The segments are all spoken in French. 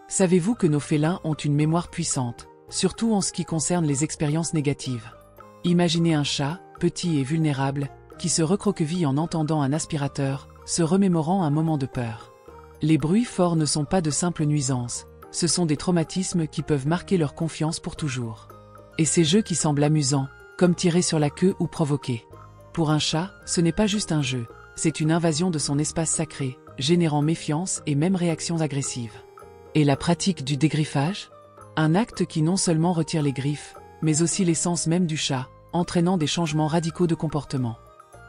Savez-vous que nos félins ont une mémoire puissante, surtout en ce qui concerne les expériences négatives? Imaginez un chat, petit et vulnérable, qui se recroqueville en entendant un aspirateur, se remémorant un moment de peur. Les bruits forts ne sont pas de simples nuisances, ce sont des traumatismes qui peuvent marquer leur confiance pour toujours. Et ces jeux qui semblent amusants, comme tirer sur la queue ou provoquer. Pour un chat, ce n'est pas juste un jeu, c'est une invasion de son espace sacré, générant méfiance et même réactions agressives. Et la pratique du dégriffage? Un acte qui non seulement retire les griffes, mais aussi l'essence même du chat, entraînant des changements radicaux de comportement.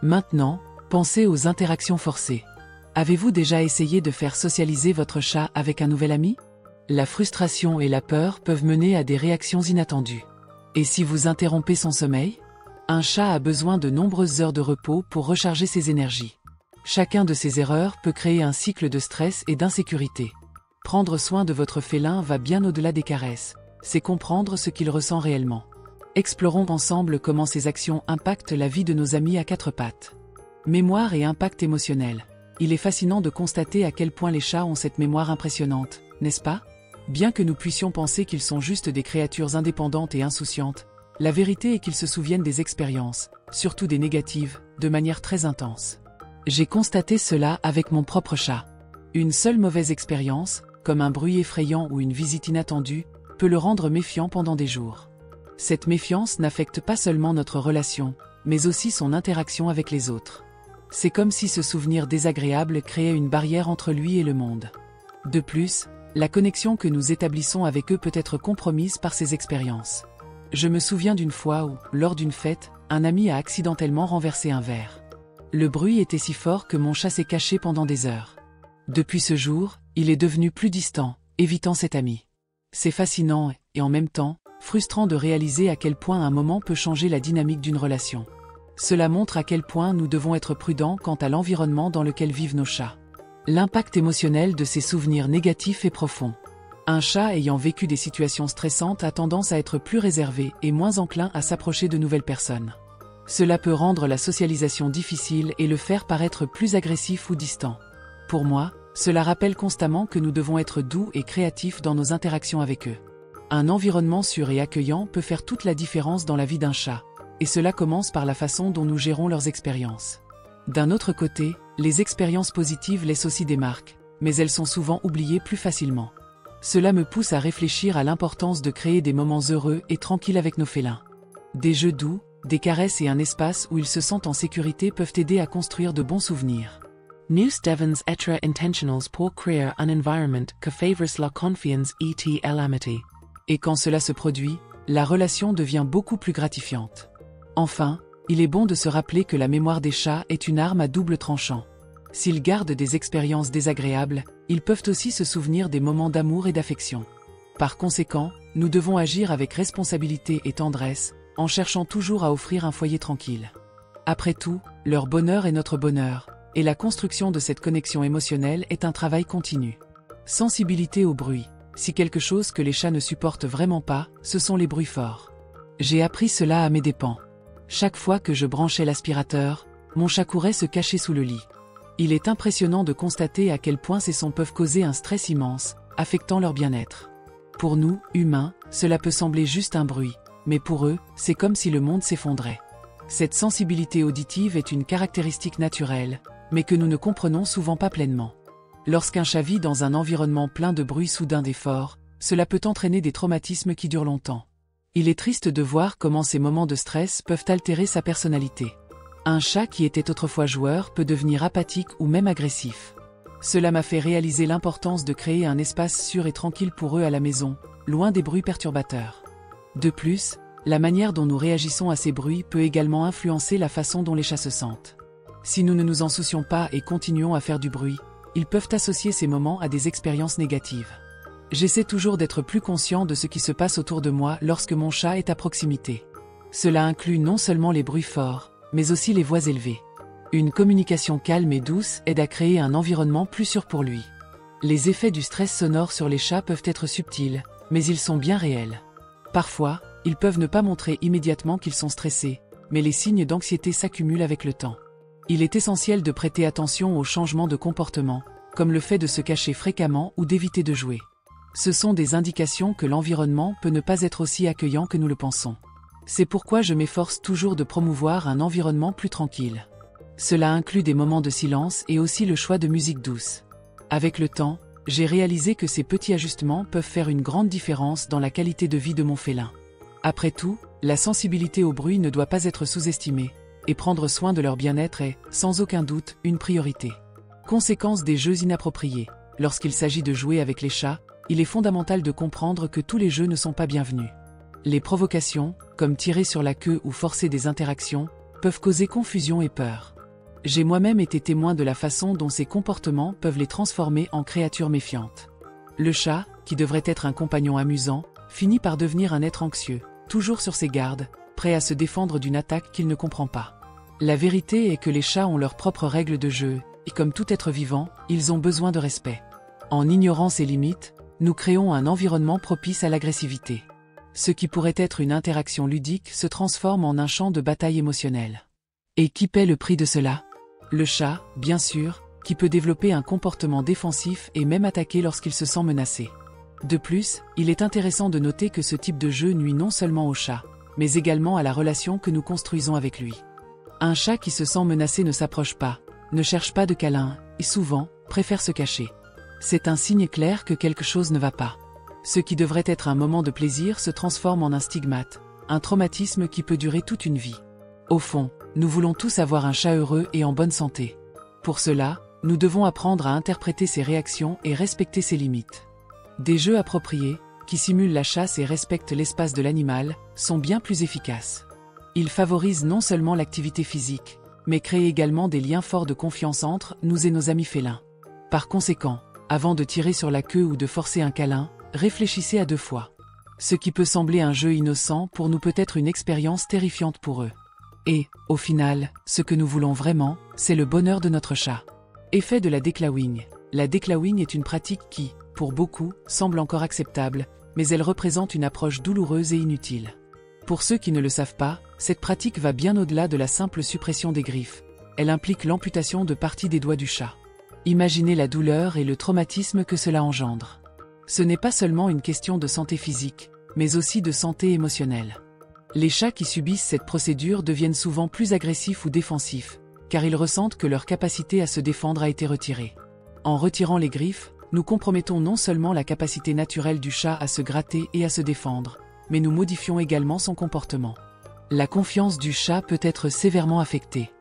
Maintenant, pensez aux interactions forcées. Avez-vous déjà essayé de faire socialiser votre chat avec un nouvel ami? La frustration et la peur peuvent mener à des réactions inattendues. Et si vous interrompez son sommeil? Un chat a besoin de nombreuses heures de repos pour recharger ses énergies. Chacun de ces erreurs peut créer un cycle de stress et d'insécurité. Prendre soin de votre félin va bien au-delà des caresses, c'est comprendre ce qu'il ressent réellement. Explorons ensemble comment ces actions impactent la vie de nos amis à quatre pattes. Mémoire et impact émotionnel. Il est fascinant de constater à quel point les chats ont cette mémoire impressionnante, n'est-ce pas? Bien que nous puissions penser qu'ils sont juste des créatures indépendantes et insouciantes, la vérité est qu'ils se souviennent des expériences, surtout des négatives, de manière très intense. J'ai constaté cela avec mon propre chat. Une seule mauvaise expérience, comme un bruit effrayant ou une visite inattendue, peut le rendre méfiant pendant des jours. Cette méfiance n'affecte pas seulement notre relation, mais aussi son interaction avec les autres. C'est comme si ce souvenir désagréable créait une barrière entre lui et le monde. De plus, la connexion que nous établissons avec eux peut être compromise par ces expériences. Je me souviens d'une fois où, lors d'une fête, un ami a accidentellement renversé un verre. Le bruit était si fort que mon chat s'est caché pendant des heures. Depuis ce jour, il est devenu plus distant, évitant cet ami. C'est fascinant et en même temps, frustrant de réaliser à quel point un moment peut changer la dynamique d'une relation. Cela montre à quel point nous devons être prudents quant à l'environnement dans lequel vivent nos chats. L'impact émotionnel de ces souvenirs négatifs est profond. Un chat ayant vécu des situations stressantes a tendance à être plus réservé et moins enclin à s'approcher de nouvelles personnes. Cela peut rendre la socialisation difficile et le faire paraître plus agressif ou distant. Pour moi, cela rappelle constamment que nous devons être doux et créatifs dans nos interactions avec eux. Un environnement sûr et accueillant peut faire toute la différence dans la vie d'un chat, et cela commence par la façon dont nous gérons leurs expériences. D'un autre côté, les expériences positives laissent aussi des marques, mais elles sont souvent oubliées plus facilement. Cela me pousse à réfléchir à l'importance de créer des moments heureux et tranquilles avec nos félins. Des jeux doux, des caresses et un espace où ils se sentent en sécurité peuvent aider à construire de bons souvenirs. Nous devons être intentionals pour créer un environnement que favorise la confiance et l'amitié. Et quand cela se produit, la relation devient beaucoup plus gratifiante. Enfin, il est bon de se rappeler que la mémoire des chats est une arme à double tranchant. S'ils gardent des expériences désagréables, ils peuvent aussi se souvenir des moments d'amour et d'affection. Par conséquent, nous devons agir avec responsabilité et tendresse, en cherchant toujours à offrir un foyer tranquille. Après tout, leur bonheur est notre bonheur, et la construction de cette connexion émotionnelle est un travail continu. Sensibilité au bruit. Si quelque chose que les chats ne supportent vraiment pas, ce sont les bruits forts. J'ai appris cela à mes dépens. Chaque fois que je branchais l'aspirateur, mon chat courait se cacher sous le lit. Il est impressionnant de constater à quel point ces sons peuvent causer un stress immense, affectant leur bien-être. Pour nous, humains, cela peut sembler juste un bruit, mais pour eux, c'est comme si le monde s'effondrait. Cette sensibilité auditive est une caractéristique naturelle, mais que nous ne comprenons souvent pas pleinement. Lorsqu'un chat vit dans un environnement plein de bruits soudains et forts, cela peut entraîner des traumatismes qui durent longtemps. Il est triste de voir comment ces moments de stress peuvent altérer sa personnalité. Un chat qui était autrefois joueur peut devenir apathique ou même agressif. Cela m'a fait réaliser l'importance de créer un espace sûr et tranquille pour eux à la maison, loin des bruits perturbateurs. De plus, la manière dont nous réagissons à ces bruits peut également influencer la façon dont les chats se sentent. Si nous ne nous en soucions pas et continuons à faire du bruit, ils peuvent associer ces moments à des expériences négatives. J'essaie toujours d'être plus conscient de ce qui se passe autour de moi lorsque mon chat est à proximité. Cela inclut non seulement les bruits forts, mais aussi les voix élevées. Une communication calme et douce aide à créer un environnement plus sûr pour lui. Les effets du stress sonore sur les chats peuvent être subtils, mais ils sont bien réels. Parfois, ils peuvent ne pas montrer immédiatement qu'ils sont stressés, mais les signes d'anxiété s'accumulent avec le temps. Il est essentiel de prêter attention aux changements de comportement, comme le fait de se cacher fréquemment ou d'éviter de jouer. Ce sont des indications que l'environnement peut ne pas être aussi accueillant que nous le pensons. C'est pourquoi je m'efforce toujours de promouvoir un environnement plus tranquille. Cela inclut des moments de silence et aussi le choix de musique douce. Avec le temps, j'ai réalisé que ces petits ajustements peuvent faire une grande différence dans la qualité de vie de mon félin. Après tout, la sensibilité au bruit ne doit pas être sous-estimée, et prendre soin de leur bien-être est, sans aucun doute, une priorité. Conséquence des jeux inappropriés. Lorsqu'il s'agit de jouer avec les chats, il est fondamental de comprendre que tous les jeux ne sont pas bienvenus. Les provocations, comme tirer sur la queue ou forcer des interactions, peuvent causer confusion et peur. J'ai moi-même été témoin de la façon dont ces comportements peuvent les transformer en créatures méfiantes. Le chat, qui devrait être un compagnon amusant, finit par devenir un être anxieux, toujours sur ses gardes, prêt à se défendre d'une attaque qu'il ne comprend pas. La vérité est que les chats ont leurs propres règles de jeu, et comme tout être vivant, ils ont besoin de respect. En ignorant ces limites, nous créons un environnement propice à l'agressivité. Ce qui pourrait être une interaction ludique se transforme en un champ de bataille émotionnelle. Et qui paie le prix de cela? Le chat, bien sûr, qui peut développer un comportement défensif et même attaquer lorsqu'il se sent menacé. De plus, il est intéressant de noter que ce type de jeu nuit non seulement au chat, mais également à la relation que nous construisons avec lui. Un chat qui se sent menacé ne s'approche pas, ne cherche pas de câlin, et souvent, préfère se cacher. C'est un signe clair que quelque chose ne va pas. Ce qui devrait être un moment de plaisir se transforme en un stigmate, un traumatisme qui peut durer toute une vie. Au fond, nous voulons tous avoir un chat heureux et en bonne santé. Pour cela, nous devons apprendre à interpréter ses réactions et respecter ses limites. Des jeux appropriés, qui simulent la chasse et respectent l'espace de l'animal, sont bien plus efficaces. Ils favorisent non seulement l'activité physique, mais créent également des liens forts de confiance entre nous et nos amis félins. Par conséquent, avant de tirer sur la queue ou de forcer un câlin, réfléchissez à 2 fois. Ce qui peut sembler un jeu innocent pour nous peut être une expérience terrifiante pour eux. Et, au final, ce que nous voulons vraiment, c'est le bonheur de notre chat. Effet de la declawing. La declawing est une pratique qui, pour beaucoup, semble encore acceptable, mais elle représente une approche douloureuse et inutile. Pour ceux qui ne le savent pas, cette pratique va bien au-delà de la simple suppression des griffes. Elle implique l'amputation de parties des doigts du chat. Imaginez la douleur et le traumatisme que cela engendre. Ce n'est pas seulement une question de santé physique, mais aussi de santé émotionnelle. Les chats qui subissent cette procédure deviennent souvent plus agressifs ou défensifs, car ils ressentent que leur capacité à se défendre a été retirée. En retirant les griffes, nous compromettons non seulement la capacité naturelle du chat à se gratter et à se défendre, mais nous modifions également son comportement. La confiance du chat peut être sévèrement affectée.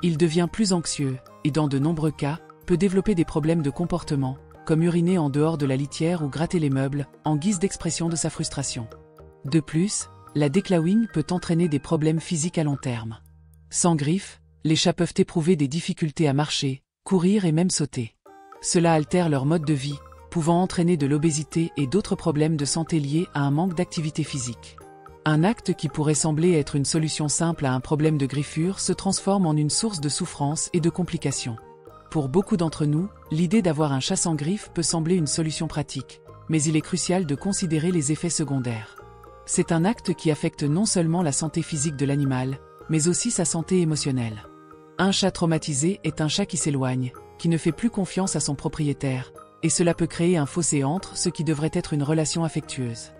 Il devient plus anxieux, et dans de nombreux cas, peut développer des problèmes de comportement, comme uriner en dehors de la litière ou gratter les meubles, en guise d'expression de sa frustration. De plus, la declawing peut entraîner des problèmes physiques à long terme. Sans griffes, les chats peuvent éprouver des difficultés à marcher, courir et même sauter. Cela altère leur mode de vie, pouvant entraîner de l'obésité et d'autres problèmes de santé liés à un manque d'activité physique. Un acte qui pourrait sembler être une solution simple à un problème de griffure se transforme en une source de souffrance et de complications. Pour beaucoup d'entre nous, l'idée d'avoir un chat sans griffes peut sembler une solution pratique, mais il est crucial de considérer les effets secondaires. C'est un acte qui affecte non seulement la santé physique de l'animal, mais aussi sa santé émotionnelle. Un chat traumatisé est un chat qui s'éloigne, qui ne fait plus confiance à son propriétaire, et cela peut créer un fossé entre ce qui devrait être une relation affectueuse.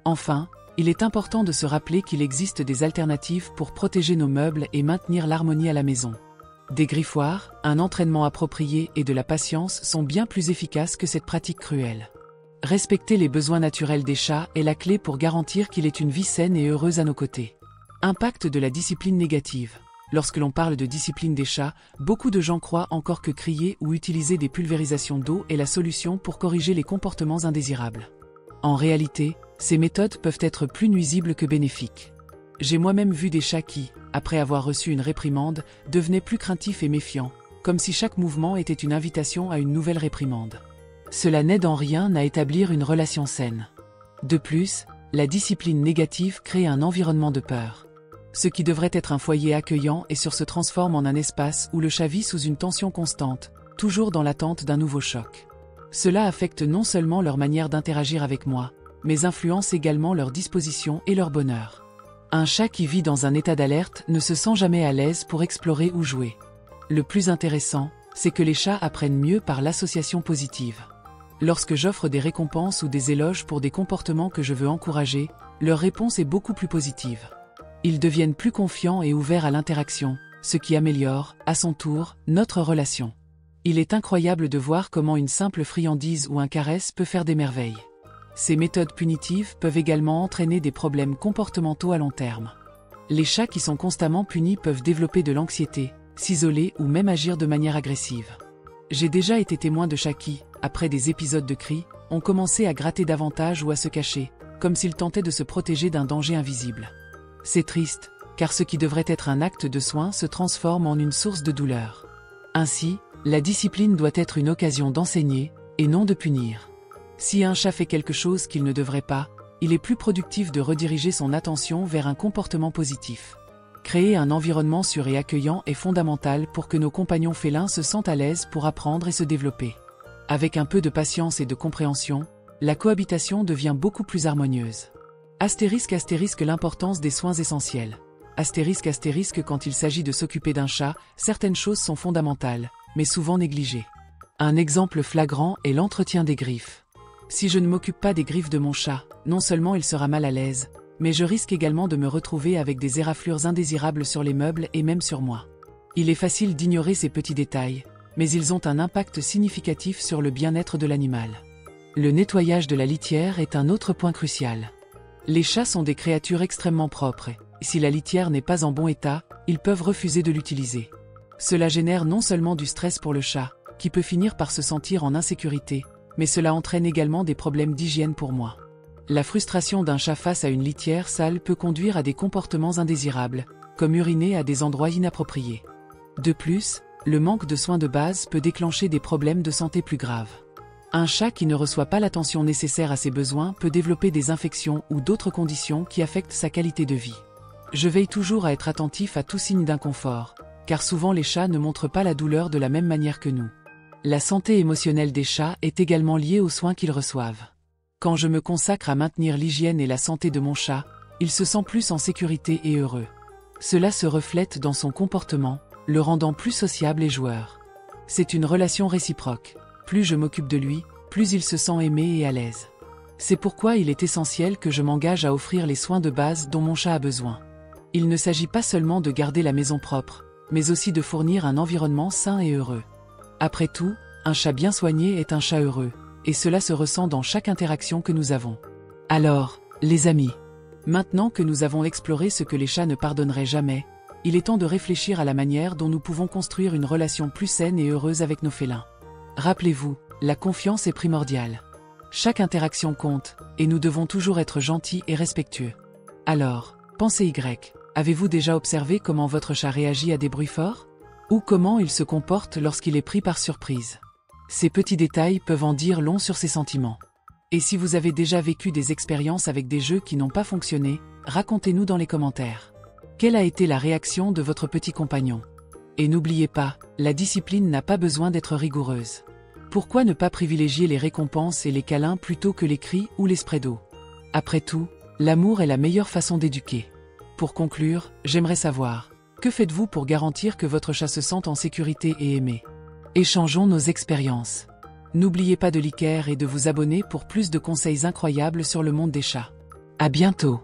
Enfin, il est important de se rappeler qu'il existe des alternatives pour protéger nos meubles et maintenir l'harmonie à la maison. Des griffoirs, un entraînement approprié et de la patience sont bien plus efficaces que cette pratique cruelle. Respecter les besoins naturels des chats est la clé pour garantir qu'il ait une vie saine et heureuse à nos côtés. Impact de la discipline négative. Lorsque l'on parle de discipline des chats, beaucoup de gens croient encore que crier ou utiliser des pulvérisations d'eau est la solution pour corriger les comportements indésirables. En réalité, ces méthodes peuvent être plus nuisibles que bénéfiques. J'ai moi-même vu des chats qui, après avoir reçu une réprimande, devenaient plus craintifs et méfiants, comme si chaque mouvement était une invitation à une nouvelle réprimande. Cela n'aide en rien à établir une relation saine. De plus, la discipline négative crée un environnement de peur. Ce qui devrait être un foyer accueillant se transforme en un espace où le chat vit sous une tension constante, toujours dans l'attente d'un nouveau choc. Cela affecte non seulement leur manière d'interagir avec moi, mais influence également leur disposition et leur bonheur. Un chat qui vit dans un état d'alerte ne se sent jamais à l'aise pour explorer ou jouer. Le plus intéressant, c'est que les chats apprennent mieux par l'association positive. Lorsque j'offre des récompenses ou des éloges pour des comportements que je veux encourager, leur réponse est beaucoup plus positive. Ils deviennent plus confiants et ouverts à l'interaction, ce qui améliore, à son tour, notre relation. Il est incroyable de voir comment une simple friandise ou un caresse peut faire des merveilles. Ces méthodes punitives peuvent également entraîner des problèmes comportementaux à long terme. Les chats qui sont constamment punis peuvent développer de l'anxiété, s'isoler ou même agir de manière agressive. J'ai déjà été témoin de chats qui, après des épisodes de cris, ont commencé à gratter davantage ou à se cacher, comme s'ils tentaient de se protéger d'un danger invisible. C'est triste, car ce qui devrait être un acte de soin se transforme en une source de douleur. Ainsi, la discipline doit être une occasion d'enseigner, et non de punir. Si un chat fait quelque chose qu'il ne devrait pas, il est plus productif de rediriger son attention vers un comportement positif. Créer un environnement sûr et accueillant est fondamental pour que nos compagnons félins se sentent à l'aise pour apprendre et se développer. Avec un peu de patience et de compréhension, la cohabitation devient beaucoup plus harmonieuse. Astérisque l'importance des soins essentiels. Astérisque quand il s'agit de s'occuper d'un chat, certaines choses sont fondamentales, mais souvent négligées. Un exemple flagrant est l'entretien des griffes. Si je ne m'occupe pas des griffes de mon chat, non seulement il sera mal à l'aise, mais je risque également de me retrouver avec des éraflures indésirables sur les meubles et même sur moi. Il est facile d'ignorer ces petits détails, mais ils ont un impact significatif sur le bien-être de l'animal. Le nettoyage de la litière est un autre point crucial. Les chats sont des créatures extrêmement propres et, si la litière n'est pas en bon état, ils peuvent refuser de l'utiliser. Cela génère non seulement du stress pour le chat, qui peut finir par se sentir en insécurité, mais cela entraîne également des problèmes d'hygiène pour moi. La frustration d'un chat face à une litière sale peut conduire à des comportements indésirables, comme uriner à des endroits inappropriés. De plus, le manque de soins de base peut déclencher des problèmes de santé plus graves. Un chat qui ne reçoit pas l'attention nécessaire à ses besoins peut développer des infections ou d'autres conditions qui affectent sa qualité de vie. Je veille toujours à être attentif à tout signe d'inconfort, car souvent les chats ne montrent pas la douleur de la même manière que nous. La santé émotionnelle des chats est également liée aux soins qu'ils reçoivent. Quand je me consacre à maintenir l'hygiène et la santé de mon chat, il se sent plus en sécurité et heureux. Cela se reflète dans son comportement, le rendant plus sociable et joueur. C'est une relation réciproque. Plus je m'occupe de lui, plus il se sent aimé et à l'aise. C'est pourquoi il est essentiel que je m'engage à offrir les soins de base dont mon chat a besoin. Il ne s'agit pas seulement de garder la maison propre, mais aussi de fournir un environnement sain et heureux. Après tout, un chat bien soigné est un chat heureux, et cela se ressent dans chaque interaction que nous avons. Alors, les amis, maintenant que nous avons exploré ce que les chats ne pardonneraient jamais, il est temps de réfléchir à la manière dont nous pouvons construire une relation plus saine et heureuse avec nos félins. Rappelez-vous, la confiance est primordiale. Chaque interaction compte, et nous devons toujours être gentils et respectueux. Alors, pensez avez-vous déjà observé comment votre chat réagit à des bruits forts? Ou comment il se comporte lorsqu'il est pris par surprise? Ces petits détails peuvent en dire long sur ses sentiments. Et si vous avez déjà vécu des expériences avec des jeux qui n'ont pas fonctionné, racontez-nous dans les commentaires. Quelle a été la réaction de votre petit compagnon? Et n'oubliez pas, la discipline n'a pas besoin d'être rigoureuse. Pourquoi ne pas privilégier les récompenses et les câlins plutôt que les cris ou les sprays d'eau? Après tout, l'amour est la meilleure façon d'éduquer. Pour conclure, j'aimerais savoir, que faites-vous pour garantir que votre chat se sente en sécurité et aimé? Échangeons nos expériences. N'oubliez pas de liker et de vous abonner pour plus de conseils incroyables sur le monde des chats. À bientôt!